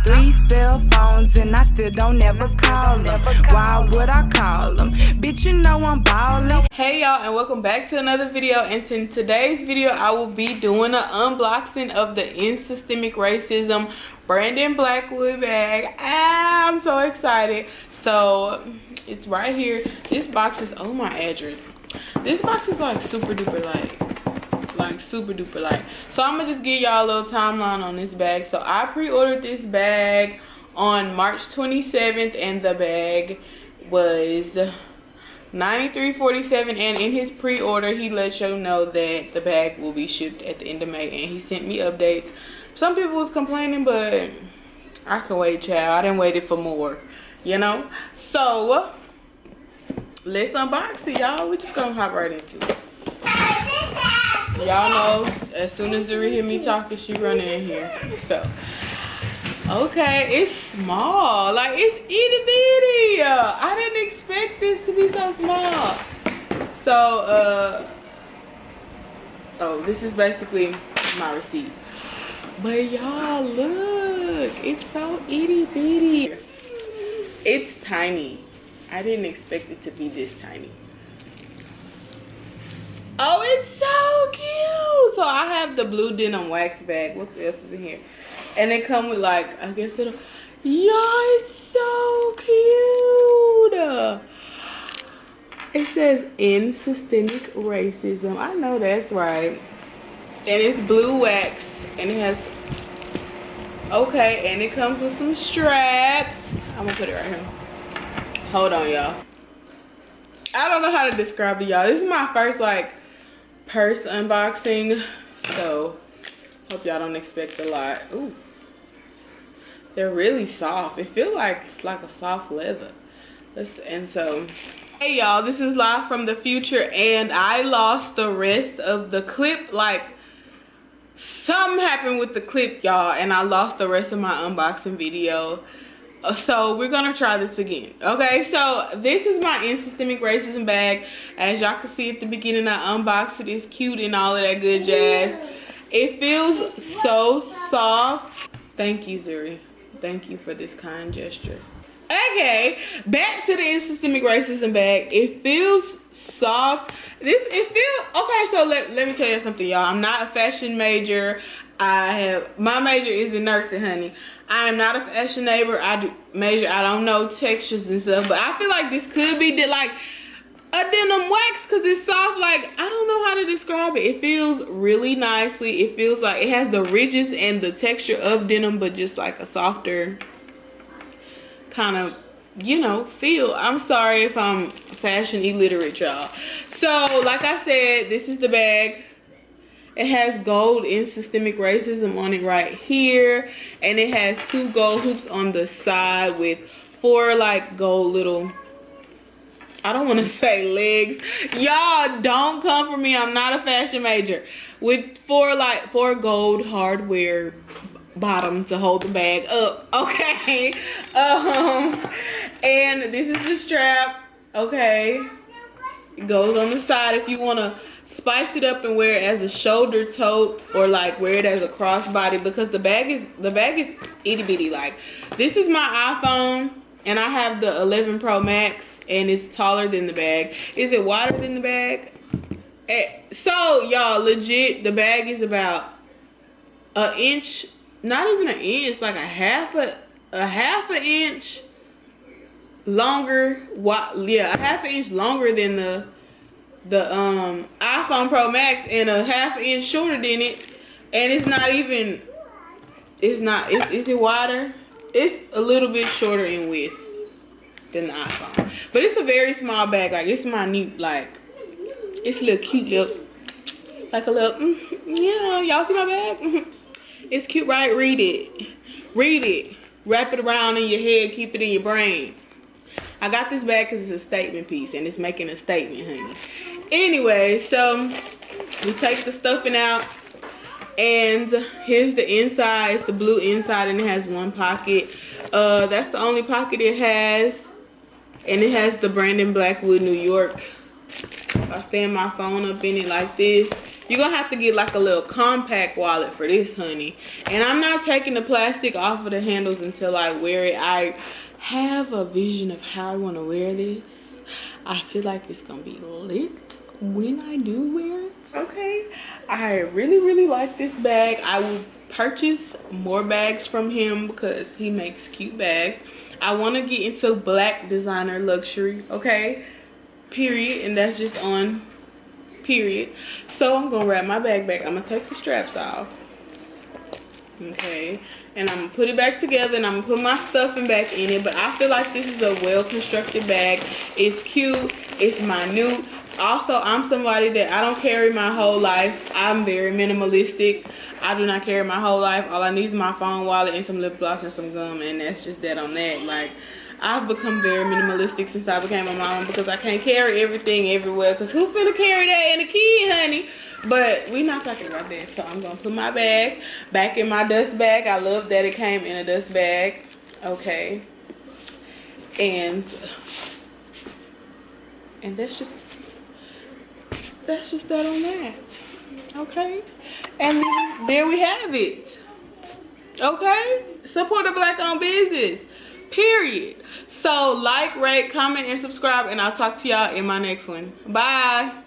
3 cell phones and I still don't ever call them. Why would I call them? Bitch, you know I'm ballin'. Hey y'all, and welcome back to another video. And in today's video I will be doing an unboxing of the End Systemic Racism Brandon Blackwood bag. I'm so excited. So it's right here. This box is, oh, my address. This box is like super duper light. Like super duper light. So I'm gonna just give y'all a little timeline on this bag. So I pre-ordered this bag on March 27th and the bag was $93.47, and in his pre-order he let you know that the bag will be shipped at the end of May, and he sent me updates. Some people was complaining, but I can wait, child. I didn't wait it for more, you know. So let's unbox it, y'all. We're just gonna hop right into it. Y'all know as soon as Zuri hear me talking, she running in here. So okay, it's small, like it's itty bitty. I didn't expect this to be so small. So oh, this is basically my receipt. But y'all look, it's so itty bitty. It's tiny. I didn't expect it to be this tiny. Oh, it's so cute. So I have the blue denim wax bag. What else is in here? And it come with, like, I guess it'll, y'all, it's so cute. It says End Systemic Racism. I know that's right. And it's blue wax, and it has, okay, and it comes with some straps. I'm gonna put it right here. Hold on, y'all. I don't know how to describe it, y'all. This is my first, like, purse unboxing, so hope y'all don't expect a lot. Ooh, they're really soft. It feels like it's like a soft leather. And so, hey y'all, this is live from the future, and I lost the rest of the clip. Like, something happened with the clip, y'all, and I lost the rest of my unboxing video. So we're gonna try this again. Okay, so this is my End Systemic Racism bag. As y'all can see at the beginning, I unboxed it. It's cute and all of that good jazz. It feels so soft. Thank you, Zuri. Thank you for this kind gesture. Okay, back to the End Systemic Racism bag. It feels soft. It feels okay. So let me tell you something, y'all. I'm not a fashion major. My major is in nursing, honey. I am not a fashion major. I don't know textures and stuff, but I feel like this could be like a denim wax because it's soft. Like, I don't know how to describe it. It feels really nicely. It feels like it has the ridges and the texture of denim, but just like a softer kind of, you know, feel. I'm sorry if I'm fashion illiterate, y'all. So like I said, this is the bag. It has gold End Systemic Racism on it right here, and it has 2 gold hoops on the side with 4 like gold little, I don't want to say legs. Y'all don't come for me. I'm not a fashion major. With 4 gold hardware bottom to hold the bag up. Okay. And this is the strap. Okay. It goes on the side if you want to spice it up and wear it as a shoulder tote, or like wear it as a crossbody, because the bag is itty bitty. Like, this is my iPhone, and I have the 11 Pro Max, and it's taller than the bag. Is it wider than the bag? So y'all, legit, the bag is about an inch, not even an inch, like a half an inch longer. Yeah, a half an inch longer than the iPhone Pro Max, and a half an inch shorter than it. And it's not even, is it wider? It's a little bit shorter in width than the iPhone, but it's a very small bag. Like, it's minute. Like, it's a little cute little, like a little, yeah, y'all see my bag? It's cute, right? Read it, wrap it around in your head, keep it in your brain. I got this bag because it's a statement piece, and it's making a statement, honey. Anyway, so we take the stuffing out, and here's the inside. It's the blue inside, and it has 1 pocket. That's the only pocket it has, and it has the Brandon Blackwood New York. I stand my phone up in it like this, You're gonna have to get like a little compact wallet for this, honey. And I'm not taking the plastic off of the handles until I wear it. I have a vision of how I want to wear this. I feel like it's gonna be lit when I do wear it. Okay, I really like this bag. I will purchase more bags from him because he makes cute bags. I want to get into black designer luxury, okay, period. And that's just on period. So I'm gonna wrap my bag back. I'm gonna take the straps off, okay, and I'm gonna put it back together, and I'm gonna put my stuffing back in it. But I feel like this is a well constructed bag. It's cute, it's minute. Also, I'm somebody that I don't carry my whole life. I'm very minimalistic. I do not carry my whole life. All I need is my phone, wallet, and some lip gloss and some gum, and that's just that on that. Like, I've become very minimalistic since I became a mom because I can't carry everything everywhere. Because who finna carry that and a kid, honey? But we not talking about that. So I'm gonna put my bag back in my dust bag. I love that it came in a dust bag. Okay. And that's just that on that. Okay. And then there we have it. Okay. Support a black owned business. Period. So like, rate, comment, and subscribe, and I'll talk to y'all in my next one. Bye.